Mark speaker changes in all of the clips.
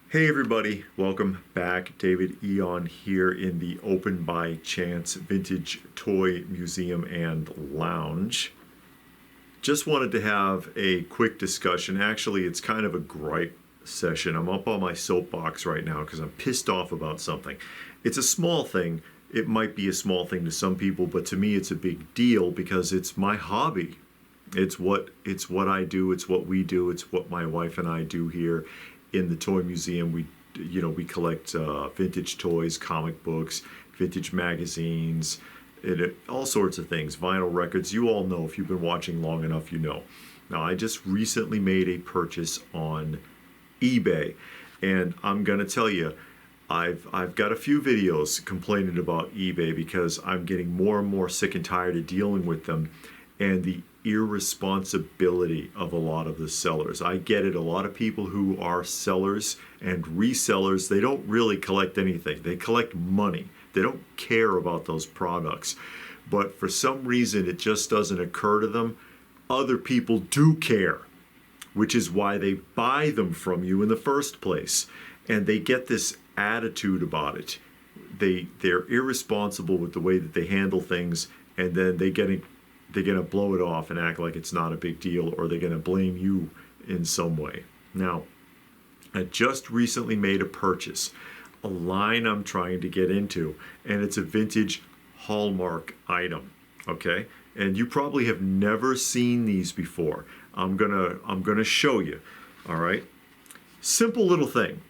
Speaker 1: Hey everybody, welcome back. David Eon here in the Open by Chance Vintage Toy Museum and Lounge. Just wanted to have a quick discussion. Actually, it's kind of a gripe session. I'm up on my soapbox right now because I'm pissed off about something. It's a small thing. It might be a small thing to some people, but to me it's a big deal because it's my hobby. It's what I do, it's what we do, it's what my wife and I do here in the toy museum. We collect vintage toys, comic books, vintage magazines, all sorts of things, vinyl records. You all know, if you've been watching long enough, you know. Now, I just recently made a purchase on eBay, and I'm gonna tell you, I've got a few videos complaining about eBay because I'm getting more and more sick and tired of dealing with them and the irresponsibility of a lot of the sellers. I get it. A lot of people who are sellers and resellers, they don't really collect anything. They collect money. They don't care about those products. But for some reason, it just doesn't occur to them. Other people do care, which is why they buy them from you in the first place. And they get this attitude about it. They're irresponsible with the way that they handle things, and then they're going to blow it off and act like it's not a big deal, or they're going to blame you in some way. Now, I just recently made a purchase, a line I'm trying to get into, and it's a vintage Hallmark item, okay? And you probably have never seen these before. I'm gonna show you, all right? Simple little thing.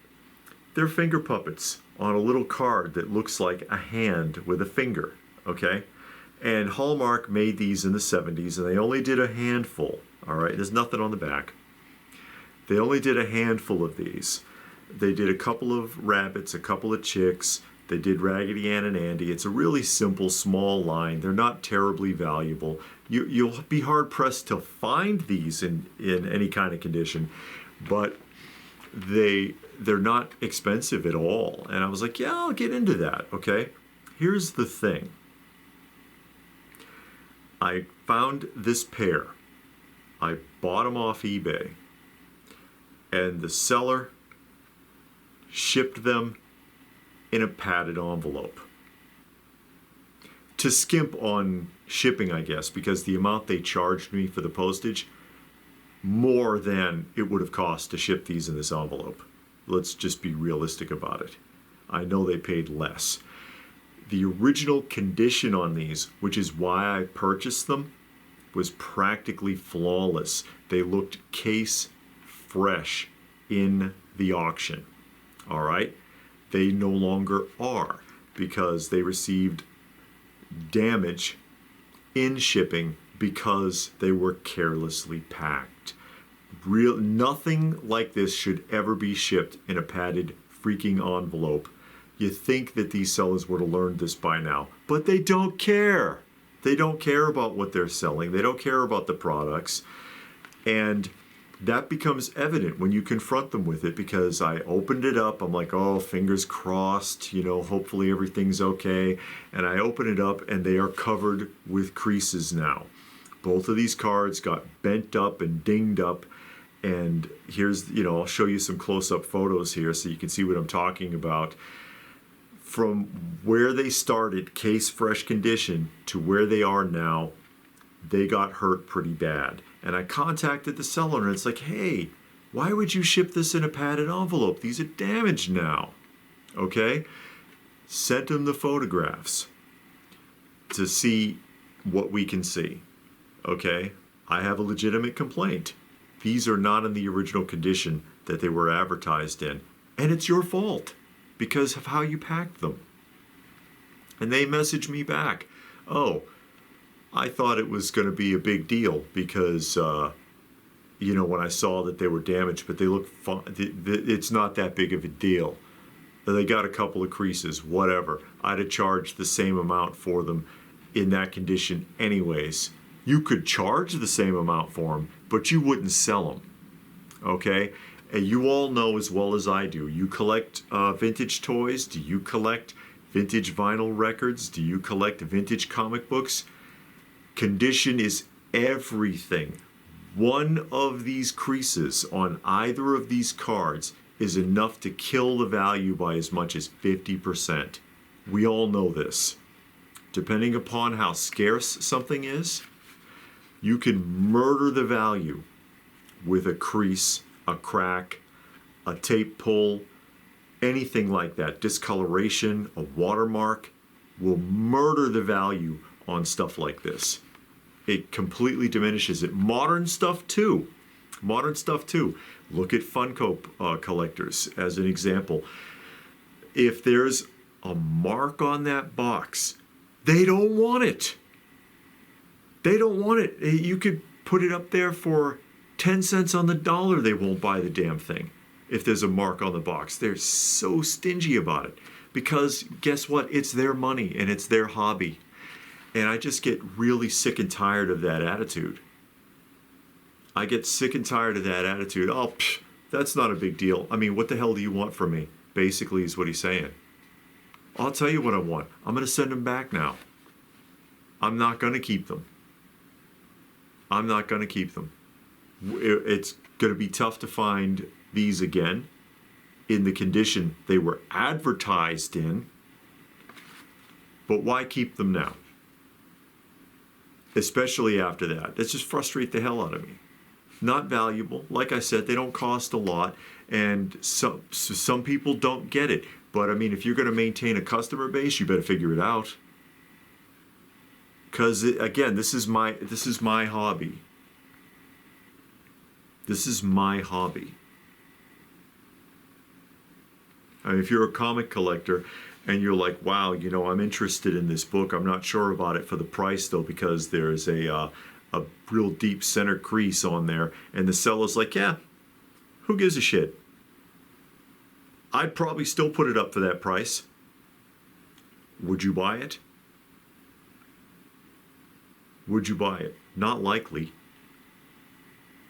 Speaker 1: They're finger puppets on a little card that looks like a hand with a finger, okay? And Hallmark made these in the 70s, and they only did a handful, all right? There's nothing on the back. They only did a handful of these. They did a couple of rabbits, a couple of chicks. They did Raggedy Ann and Andy. It's a really simple, small line. They're not terribly valuable. You'll be hard-pressed to find these in any kind of condition, but they're not expensive at all. And I was like, yeah, I'll get into that, okay? Here's the thing. I found this pair. I bought them off eBay, and the seller shipped them in a padded envelope. To skimp on shipping, I guess, because the amount they charged me for the postage, more than it would have cost to ship these in this envelope. Let's just be realistic about it. I know they paid less. The original condition on these, which is why I purchased them, was practically flawless. They looked case fresh in the auction. All right? They no longer are, because they received damage in shipping because they were carelessly packed. Nothing like this should ever be shipped in a padded freaking envelope. You think that these sellers would have learned this by now, but they don't care. They don't care about what they're selling. They don't care about the products. And that becomes evident when you confront them with it, because I opened it up. I'm like, oh, fingers crossed, hopefully everything's okay. And I open it up, and they are covered with creases now. Both of these cards got bent up and dinged up. And here's, I'll show you some close-up photos here so you can see what I'm talking about. From where they started, case fresh condition, to where they are now, they got hurt pretty bad. And I contacted the seller, and it's like, hey, why would you ship this in a padded envelope? These are damaged now, okay? Sent them the photographs to see what we can see, okay? I have a legitimate complaint. These are not in the original condition that they were advertised in, and it's your fault, because of how you packed them. And they messaged me back, oh, I thought it was going to be a big deal because, when I saw that they were damaged, but they look fine. It's not that big of a deal. They got a couple of creases, whatever. I'd have charged the same amount for them in that condition anyways. You could charge the same amount for them, but you wouldn't sell them, okay? And you all know as well as I do, you collect vintage toys. Do you collect vintage vinyl records? Do you collect vintage comic books? Condition is everything. One of these creases on either of these cards is enough to kill the value by as much as 50%. We all know this. Depending upon how scarce something is, you can murder the value with a crease, a crack, a tape pull, anything like that. Discoloration, a watermark will murder the value on stuff like this. It completely diminishes it. Modern stuff too. Modern stuff too. Look at Funko collectors as an example. If there's a mark on that box, they don't want it. They don't want it. You could put it up there for 10 cents on the dollar. They won't buy the damn thing if there's a mark on the box. They're so stingy about it because guess what? It's their money and it's their hobby. And I just get really sick and tired of that attitude. I get sick and tired of that attitude. Oh, that's not a big deal. I mean, what the hell do you want from me? Basically is what he's saying. I'll tell you what I want. I'm going to send them back now. I'm not going to keep them. I'm not going to keep them. It's going to be tough to find these again in the condition they were advertised in. But why keep them now? Especially after that. That just frustrates the hell out of me. Not valuable. Like I said, they don't cost a lot. And some people don't get it. But I mean, if you're going to maintain a customer base, you better figure it out. Because again, this is my hobby. This is my hobby. I mean, if you're a comic collector and you're like, wow, you know, I'm interested in this book. I'm not sure about it for the price though, because there's a real deep center crease on there, and the seller's like, yeah, who gives a shit? I'd probably still put it up for that price. Would you buy it? Would you buy it? Not likely.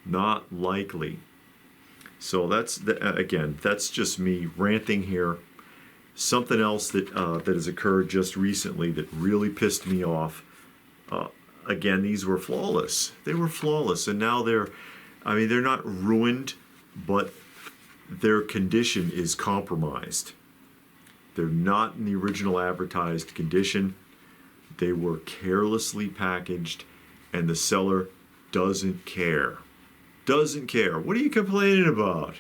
Speaker 1: Not likely. So that's again, that's just me ranting here. Something else that that has occurred just recently that really pissed me off. Again, these were flawless. They were flawless, and now they're not ruined, but their condition is compromised. They're not in the original advertised condition. They were carelessly packaged, and the seller doesn't care. Doesn't care. What are you complaining about?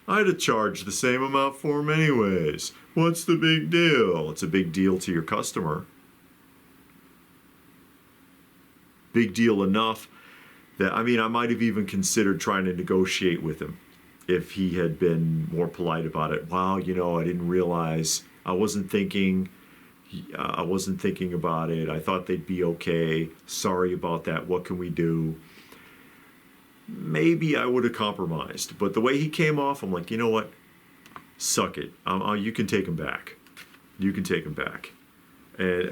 Speaker 1: I'd have charged the same amount for them anyways. What's the big deal? It's a big deal to your customer. Big deal enough that, I mean, I might have even considered trying to negotiate with him if he had been more polite about it. Wow, you know, I didn't realize. I wasn't thinking about it. I thought they'd be okay. Sorry about that. What can we do? Maybe I would have compromised. But the way he came off, I'm like, you know what? Suck it. You can take him back. You can take him back. And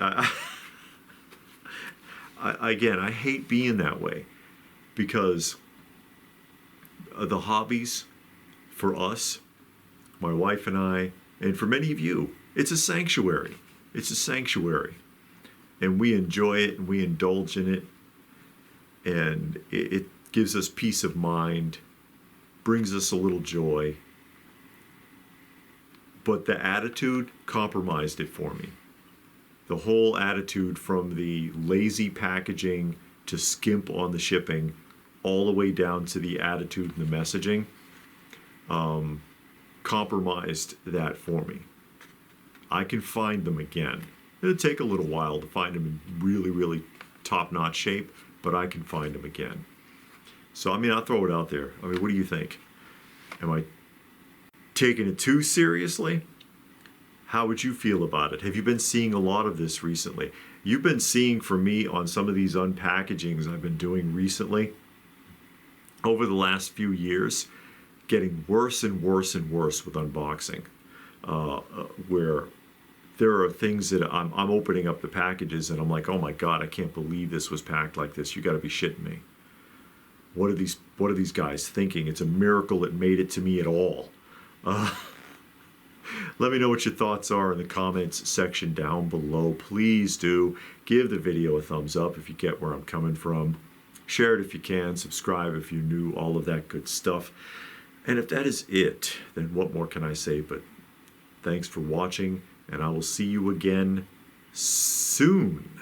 Speaker 1: again, I hate being that way because the hobbies for us, my wife and I, and for many of you, it's a sanctuary. It's a sanctuary. And we enjoy it and we indulge in it. And it gives us peace of mind, brings us a little joy. But the attitude compromised it for me. The whole attitude from the lazy packaging to skimp on the shipping, all the way down to the attitude and the messaging, compromised that for me. I can find them again. It'll take a little while to find them in really, really top-notch shape, but I can find them again. So, I mean, I'll throw it out there. I mean, what do you think? Am I taking it too seriously? How would you feel about it? Have you been seeing a lot of this recently? You've been seeing from me on some of these unpackagings I've been doing recently over the last few years, getting worse and worse and worse with unboxing, where there are things that I'm opening up the packages and I'm like, oh my God, I can't believe this was packed like this. You got to be shitting me. What are these guys thinking? It's a miracle it made it to me at all. Let me know what your thoughts are in the comments section down below. Please do give the video a thumbs up if you get where I'm coming from. Share it if you can. Subscribe if you're new. All of that good stuff. And if that is it, then what more can I say but thanks for watching, and I will see you again soon.